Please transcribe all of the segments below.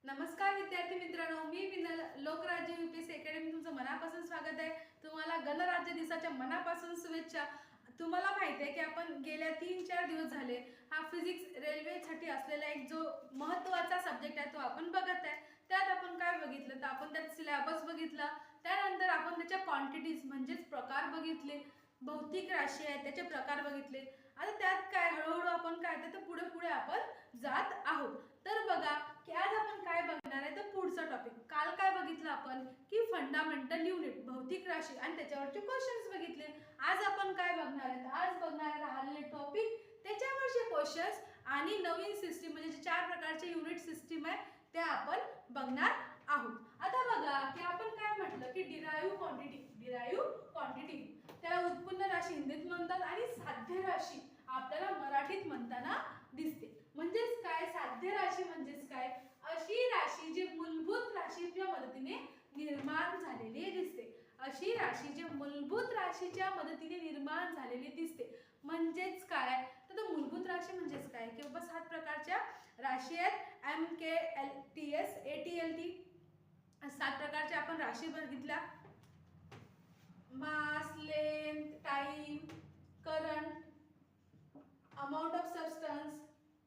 नमस्कार विद्यार्थी मित्रांनो, मी विनल लोकराज्य यूपीएससी अकॅडमी तुमचं मनापासून स्वागत आहे. तुम्हाला गणराज्य दिवसाच्या मनापासून शुभेच्छा. तुम्हाला माहिती आहे की आपण गेल्या 3-4 दिवस झाले हा फिजिक्स रेल्वेसाठी असलेला एक जो महत्त्वाचा सब्जेक्ट आहे तो आपण बघत आहे. त्यात आपण काय बघितलं तर आपण त्यात सिलेबस बघितला, त्यानंतर आपण त्याच्या क्वांटिटीज म्हणजेच प्रकार बघितले, भौतिक राशी आहे त्याचे प्रकार बघितले. आता त्यात काय हळूहळू आपण काय तर पुढे पुढे आपण जात आहोत. तर बघा की आज आपण काय बघणार आहे तर पुढचा टॉपिक. काल काय बघितलं आपण की फंडामेंटल युनिट भौतिक राशी आणि त्याच्यावरचे क्वेश्चन्स बघितले. आज आपण काय बघणार आहे, आज बघणार राहिलेले टॉपिक त्याच्यावरचे क्वेश्चन्स आणि नवीन सिस्टीम म्हणजे जे 4 प्रकारचे युनिट सिस्टीम आहे त्या आपण बघणार आहोत. आता बघा की आपण काय म्हटलं की डिराइव्ह क्वांटिटी त्याला उत्पन्न राशी हिंदीत म्हणतात आणि साध्य राशी आपल्याला मराठीत म्हणताना दिसते. म्हणजेच काय साध्य राशी म्हणजेच काय, अशी राशी जी मूलभूत राशीच्या मदतीने निर्माण झालेली दिसते. अशी राशी जी मूलभूत राशीच्या मदतीने निर्माण झालेली दिसते. म्हणजेच काय तर मूलभूत राशी म्हणजेच काय की बाबा 7 प्रकारच्या राशी आहेत. M K L T S A T L T 7 प्रकारच्या आपण राशी बघितल्या. Mass, length, time, current, amount of substance,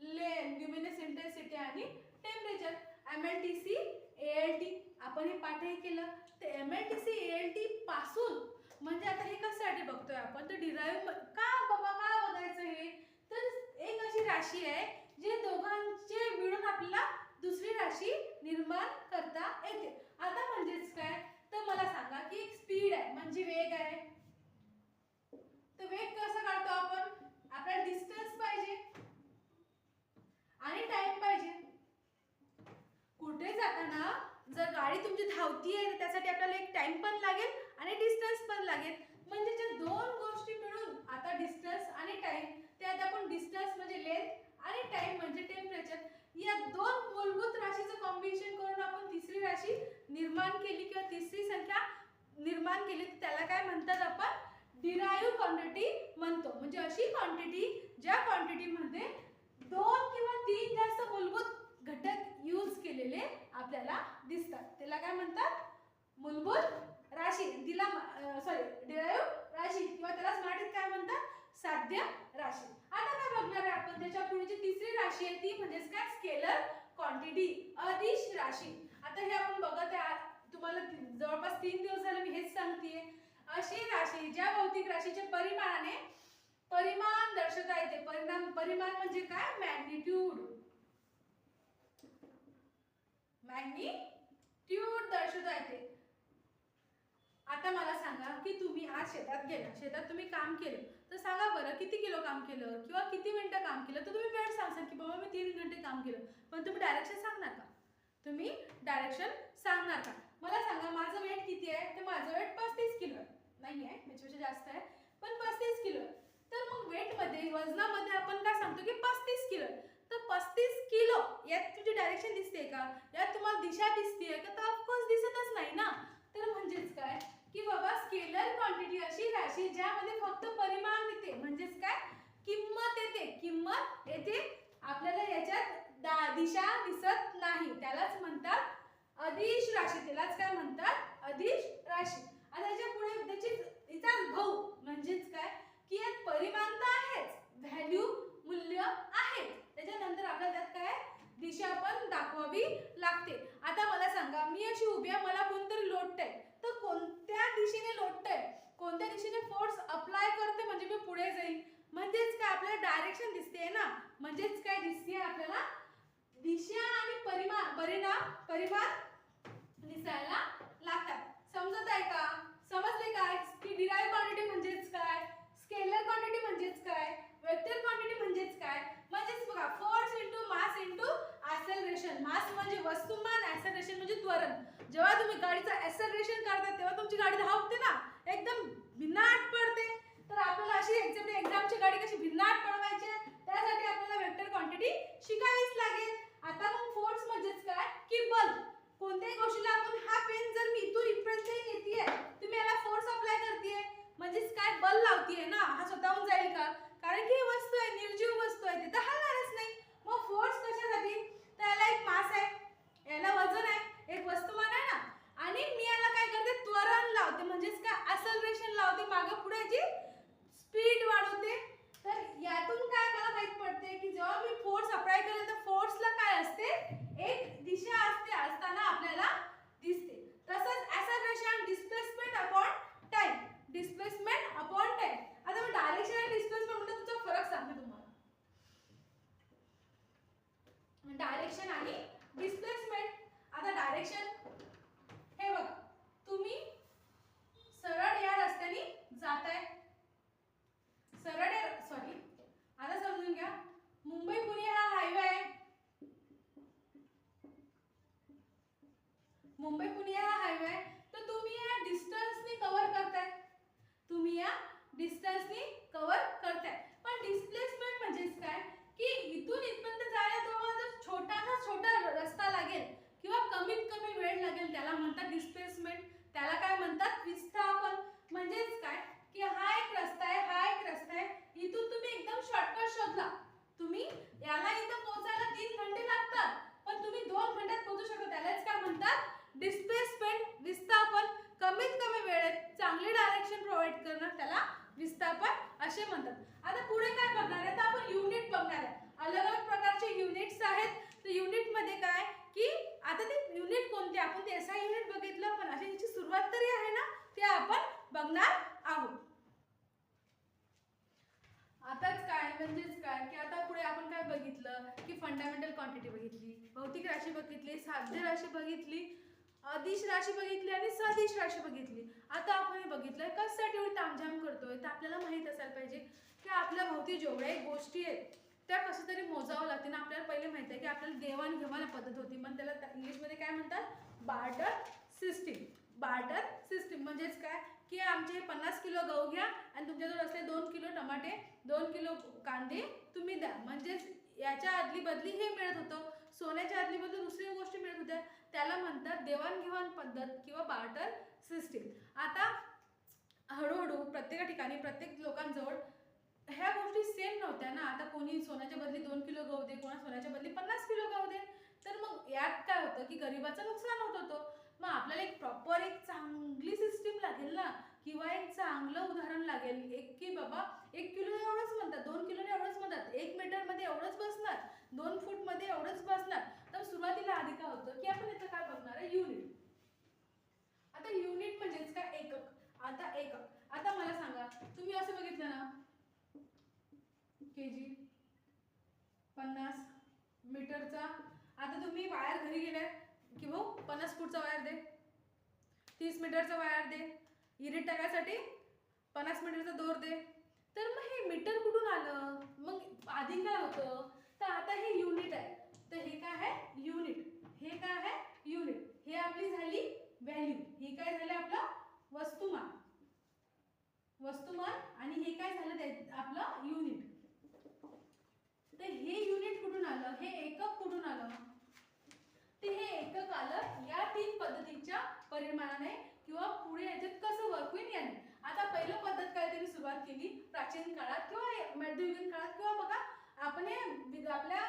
luminous intensity आणि टेम्परेचर. MLTC ALT आपण हे पाठ केलं. तर MLTC ALT पासून म्हणजे आता हे कशासाठी बघतोय आपण तर डिराइव्ह का बघायचं हे तर एक अशी राशी आहे जे दोघांचे मिळून आपल्याला दुसरी राशी निर्माण करता येते. आता म्हणजेच काय तर मला सांगा की एक स्पीड आहे म्हणजे वेग आहे. तर वेग कसा काढतो आपण, आपल्याला डिस्टन्स पाहिजे आणि टाइम पाहिजे. कुठे जाताना जर गाडी तुमची धावती आहे त्यासाठी आपल्याला एक टाइम पण लागेल आणि डिस्टन्स पण लागेल. म्हणजे ज्या दोन गोष्टी मिळून आता डिस्टन्स आणि टाइम त्यात आपण डिस्टन्स म्हणजे लेंथ आणि टाइम म्हणजे टेम्परेचर या दोन मूलभूत राशीचं कॉम्बिनेशन करून आपण तिसरी राशी निर्माण केली किंवा तिसरी संख्या निर्माण केली तर त्याला काय म्हणतात आपण डिराइव्ह क्वांटिटी म्हणतो. म्हणजे अशी क्वांटिटी ज्या क्वांटिटीमध्ये 2 किंवा 3 जास्त मूलभूत घटक यूज केलेले आपल्याला दिसतात त्याला काय म्हणतात मूलभूत राशी. तिला डिराइव्ह राशी किंवा त्याला मराठीत काय म्हणतात साध्य राशी. आता काय बघणार आहे आपण त्याच्या पुढची तिसरी राशी आहे ती म्हणजे काय स्केलर क्वांटिटी अदिश राशी. आता हे आपण बघत आहे तुम्हाला जवळपास 3 दिवस झाले मी हेच सांगतेय. अशी राशी ज्या भौतिक राशीच्या परिमाणाने परिमाण दर्शवता येते. परिमाण म्हणजे काय मॅग्निट्यूड दर्शवता येते. आता मला सांगा की तुम्ही आज शेतात गेला, शेतात तुम्ही काम केलं तर सांगा बरं किती किलो काम केलं किंवा किती मिनिटं काम केलं तर तुम्ही वेळ सांगसाल की बाबा मी 3 घंटे काम केलं. पण तुम्ही डायरेक्शन सांगणार का, तुम्ही डायरेक्शन सांगणार का. मला सांगा माझं वेट किती आहे तर माझं वेट 35 किलो आहे. नाही आहे त्याच्यापेक्षा जास्त आहे पण 35 किलो. तर मग वेट मध्ये वजनामध्ये आपण काय सांगतो की 35 किलो. तर 35 किलो यात तुझी डायरेक्शन दिसते का, यात तुम्हाला दिशा दिसते का तर ऑफकोर्स दिसतच नाही ना. तर म्हणजेच काय की बाबा स्केलर क्वांटिटी अशी राशी ज्यामध्ये फक्त परिमाण येते म्हणजेच काय किंमत येते. किंमत येते आपल्याला याच्यात दिशा दिसत नाही त्यालाच म्हणतात अदिश राशी. त्यालाच काय म्हणतात अदिश राशी. आता याच्या पुढे त्याची इचा भाऊ म्हणजेच काय की यात परिमाण तर आहेच, व्हॅल्यू मूल्य आहे, त्याच्यानंतर आपल्याला त्यात काय दिशा पण दाखवावी लागते. आता मला सांगा मी अशी उभी आहे, मला कोणतरी लोटतंय तर कोणत्या दिशेने लोटतंय, कोणत्या दिशेने फोर्स अप्लाय करते म्हणजे मी पुढे जाईल. म्हणजेच काय आपल्याला डायरेक्शन दिसते ना. म्हणजेच काय दिसते आपल्याला दिशा आणि परिमाण दिसायला लागतात. समजत आहे का, समजले काय की डिराइव्ह क्वांटिटी म्हणजेच काय, स्केलर क्वांटिटी म्हणजेच काय, वेक्टर क्वांटिटी म्हणजेच काय. म्हणजेच बघा force into mass into acceleration. Mass म्हणजे वस्तुमान, ऍक्सेलरेशन म्हणजे त्वरण. जेव्हा तुम्ही गाडीचं ऍक्सेलरेशन करता तेव्हा तुमची गाडी धावते ना एकदम भिन्नाट पडते. तर आपल्याला अशी एक्झामची गाडी कशी भिन्नाट पळवायची त्यासाठी आपल्याला वेक्टर क्वांटिटी शिकावीच लागेल. आता मग फोर्स म्हणजेच काय की बल. कोणत्याही गोष्टीला आपण हा पेन जर मी इथून इथपर्यंत येतेय तुम्ही याला फोर्स अप्लाय करतेय म्हणजेच काय बल लावतेय ना, हा स्वतःहून जाईल का, कारण की ही वस्तू आहे निर्जीव वस्तू आहे ते तर हलणारच नाही. मग फोर्स कशासाठी तर याला एक मास आहे, याला डायरेक्शन आणि डिस्प्लेसमेंट. आता डायरेक्शन हे बघा, तुम्ही सरळ या रस्त्याने जाताय, सरळ सॉरी आता समजून घ्या, मुंबई पुणे हा हायवे आहे, मुंबई पुणे हा हायवे आहे, तर तुम्ही या डिस्टन्सनी कव्हर करताय, तुम्ही या डिस्टन्सनी कव्हर करताय. पण डिस्प्लेसमेंट म्हणजेच काय की इथून इथपर्यंत जायला तुम्हाला छोटा रस्ता लागेल किंवा कमीत कमी वेळ लागेल, त्याला म्हणतात डिस्प्लेसमेंट. त्याला काय म्हणतात, विस्थापन. म्हणजेच काय की हा एक रस्ता आहे, हा एक रस्ता आहे, इथून तुम्ही एकदम शॉर्टकट शोधला, तुम्ही याला इथं पोहोचायला 3 घंटे लागतात, पण तुम्ही 2 घंट्यात पोहोचू शकता, त्यालाच काय म्हणतात, डिस्प्लेसमेंट, विस्थापन. कमीत कमी वेळेत चांगले डायरेक्शन प्रोव्हाइड करणं त्याला विस्थापन असे म्हणतात. आता पुढे काय बघणार आहे, तर आपण युनिट बघणार आहे. अलग अलग प्रकारचे युनिट्स आहेत. तर युनिट मध्ये काय की आता ते युनिट कोणते, आपण ते एसआय युनिट बघितलं, पण अशी याची सुरुवात तरी आहे ना, ते आपण बघणार आहोत. आताच काय म्हणजेच काय की आता पुढे आपण काय बघितलं की फंडामेंटल क्वांटिटी बघितली, भौतिक राशी बघितली, साध्य राशी बघितली, अदिश राशी बघितली आणि सदिश राशी बघितली. आता आपण हे बघितलंय कशासाठी एवढी तामझाम करतोय, तर आपल्याला माहित असायला पाहिजे की आपल्या भोवती जेवढ्या गोष्टी आहेत त्या कसं तरी मोजावं लागते ना. आपल्याला पहिले माहित आहे की आपल्याला देवाणघेवाण पद्धत होती, मग त्याला इंग्लिशमध्ये काय म्हणतात, बार्टर सिस्टीम. बार्टर सिस्टीम म्हणजेच काय की आमचे 50 किलो गहू घ्या आणि तुमच्याजवळ असले 2 किलो टमाटे, 2 किलो कांदे तुम्ही द्या. म्हणजेच याच्या आदली बदली हे मिळत होतं, सोन्याच्या आदली बदली दुसरी गोष्टी मिळत होत्या, त्याला म्हणतात देवाणघेवाण पद्धत किंवा बार्टर सिस्टीम. आता हळूहळू प्रत्येक ठिकाणी प्रत्येक लोकांजवळ ह्या गोष्टी सेम नव्हत्या ना. आता कोणी सोन्याच्या बदली 2 किलो गहू दे, कोणा सोन्याच्या बदली 50 किलो गहू दे, तर मग यात काय होतं की गरिबाचं नुकसान होत होतं. मग आपल्याला एक प्रॉपर एक चांगली सिस्टीम लागेल ना, किंवा एक चांगलं उदाहरण लागेल, एक की बाबा 1 किलो एवढंच म्हणतात, 2 किलो एवढंच म्हणतात, 1 मीटर मध्ये एवढंच बसणार, 2 फूट मध्ये एवढंच बसणार. तर सुरुवातीला आधी काय होतं की आपण इथं काय बघणार आहे, युनिट. आता युनिट म्हणजेच काय, एकक. आता एकक, आता मला सांगा, तुम्ही असं बघितलं ना केजी, 50 मीटरचा. आता तुम्ही वायर घरी गेले की भाऊ 50 फूटचा वायर दे, 30 मीटरचा वायर दे, युनिट टाकायसाठी 50 मीटरचा दोर दे. तर मग हे मीटर कुठून आलं, मग आधी काय होतं, तर आता हे युनिट आहे, तर हे काय आहे युनिट, हे काय आहे युनिट, हे आपली झाली व्हॅल्यू, हे काय झालं आपलं वस्तुमान, वस्तुमान, आणि हे काय झालं आपलं युनिट. तर हे युनिट कुठून आलं, हे एकक कुठून आलं, ते हे एकक आलं या 3 पद्धतीच्या परिमाणाने किंवा पुढे याच्यात कसं वर्क होईल याने. आता पहिलं पद्धत काय त्यांनी सुरुवात केली प्राचीन काळात किंवा मध्ययुगीन काळात, किंवा बघा आपण आपल्या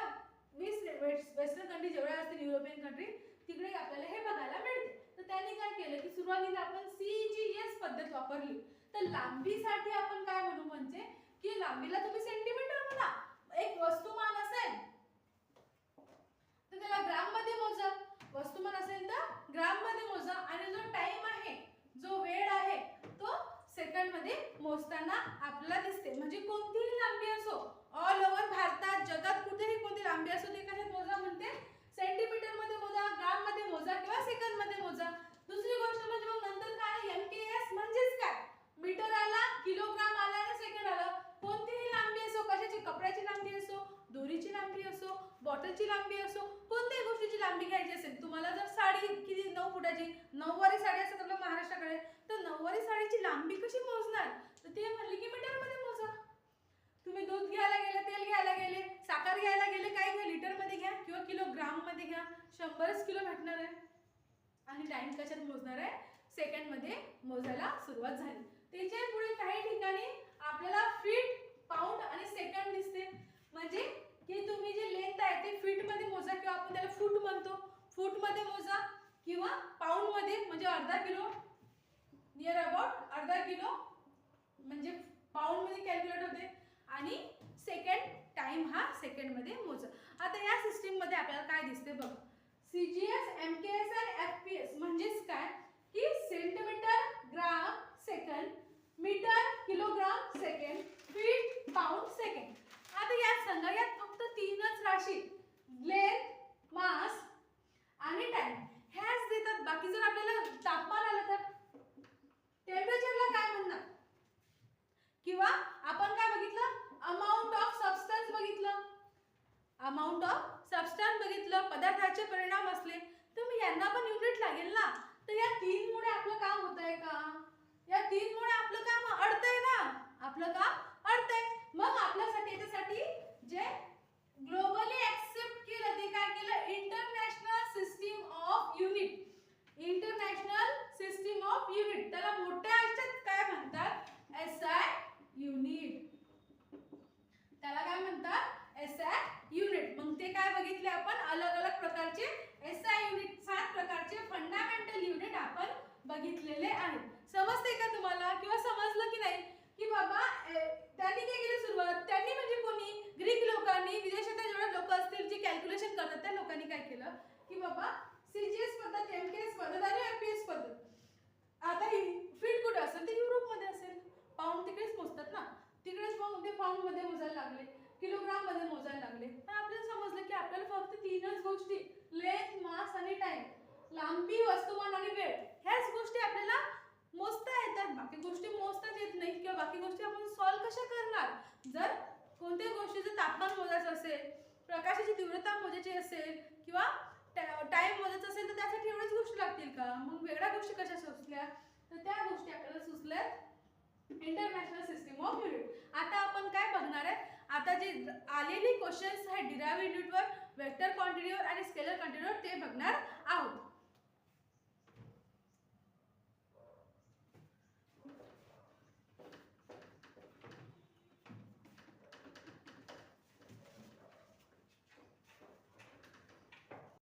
20 वेस्टर्न कंट्री जेवढ्या असतील युरोपियन कंट्री तिकडे आपल्याला हे बघायला मिळते. तर त्यांनी काय केलं की सुरुवातीला आपण CGS पद्धत वापरली. तर लांबीसाठी आपण काय म्हणू, म्हणजे की लांबीला तुम्ही सेंटीमीटर म्हणा, एक वस्तुमान असेल तर त्याला ग्राम मध्ये मोजा, वस्तुमान असेल तर ग्राम मध्ये मोजा, आणि जो टाइम आहे, जो वेळ आहे, तो सेकंड मध्ये मोजताना आपल्याला दिसते. म्हणजे कोणतीही लांबी असो, ऑल ओव्हर भारतात जगात कुठेही कोणती लांबी असो, ते कशात मोजा म्हणते, सेंटीमीटर मध्ये मोजा, ग्राम मध्ये मोजा किंवा सेकंद मध्ये मोजा. दुसरी गोष्ट म्हणजे मग नंतर काय MKS म्हणजेच काय, मीटर आला, किलोग्राम आला आणि सेकंड आला. कोणतीही लांबी असो, कशाची, कपड्याची लांबी असो, दोरीची लांबी असो, बॉटलची लांबी असो, कोणत्याही गोष्टीची लांबी घ्यायची असेल, तुम्हाला जर साडी किती 9 फुटाची नऊवारी साडी असेल आपल्या महाराष्ट्राकडे, तर नऊवारी साडीची लांबी कशी मोजणार, तर ते म्हणले की मीटर मध्ये मोजा. तुम्ही दूध घ्यायला गेले, तेल घ्यायला गेले, साखर घ्यायला गेले, काय घ्या, लिटर मध्ये घ्या किंवा किलोग्राम मध्ये घ्या, 100च किलो भेटणार आहे. आणि टाइम कशात मोजणार आहे, सेकंड मध्ये मोजायला सुरुवात झाली. त्याच्या पुढे काही ठिकाणी आपल्याला फीट, पाऊंड आणि सेकंड दिसते. म्हणजे की तुम्ही जे लेंथ आहे ते फीट मध्ये मोजा, किंवा आपण त्याला फूट म्हणतो, फूट मध्ये मोजा, किंवा पाऊंड मध्ये म्हणजे अर्धा किलो, नियर अबाउट अर्धा किलो म्हणजे पाऊंड मध्ये कॅल्क्युलेट होते. आणि सेकंड, टाइम हा सेकंड मध्ये मोजा. आता या सिस्टीम मध्ये आपल्याला काय दिसते बघा, CGS, MKS आणि FPS म्हणजेच काय की centimetre, gram, second, metre, kilogram, second, feet, pound, second. आता यात सांगा, यात फक्त 3च राशी, लेंथ, पदार्थाचे परिणाम असले तर मग यांना पण युनिट लागेल ना. तर या 3 मुळे आपलं काम होत आहे का? या 3 मुळे आपलं काम अडतंय ना. आपलं काम अडतंय. मग आपल्यासाठी याच्यासाठी जे ग्लोबली ऍक्सेप्ट केलं ते काय केलं, international system of unit. International system of unit, त्याला मोठ्या अक्षरात काय म्हणतात, एसआय युनिट. त्याला काय म्हणतात, एसआय युनिट. मग ते काय बघितले आपण, अलग अलग प्रकारचे एसआय युनिट, 7 प्रकारचे फंडामेंटल युनिट आपण बघितलेले आहेत. समजते का तुम्हाला किंवा समजलं की नाही की बाबा त्यांनी काय केली सुरुवात, त्यांनी म्हणजे कोणी, ग्रीक लोकांनी, विदेशातील जेवढे लोक असतील जे कॅल्क्युलेशन करतात त्या लोकांनी काय केलं की बाबा सीजीएस पद्धत, एमकेएस पद्धत आणि एमपीएस पद्धत. आता ही फीट कुठे असेल तर युरोपमध्ये असेल, पाऊंड तिकडेच मोजतात ना, तिकडेच मग ते पाऊंड मध्ये मोजायला लागले, किलोग्राम मध्ये मोजायला लागले. तर आपल्याला समजलं की आपल्याला फक्त 3च गोष्टी, लेंथ, मास आणि टाइम, लांबी, वस्तुमान आणि वेळ, ह्याच गोष्टी आपल्याला मोजता येतात. बाकी गोष्टी मोजताच येत नाही किंवा बाकी गोष्टी आपण सॉल्व्ह कशा करणार. जर कोणत्या गोष्टीचं तापमान मोजायचं असेल, प्रकाशाची तीव्रता मोजायची असेल किंवा टाइम मोजायचा असेल तर त्यासाठी एवढ्याच गोष्टी लागतील का. मग वेगळ्या गोष्टी कशा सुचल्या, तर त्या गोष्टी आपल्याला सुचल्यात इंटरनॅशनल सिस्टीम ऑफ युनिट. आता आपण काय बघणार आहे, आता जे आलेली क्वेश्चन्स आहेत डिराइव्ह युनिटवर, वेक्टर क्वांटिटीवर आणि स्केलर क्वांटिटीवर ते बघणार आहोत.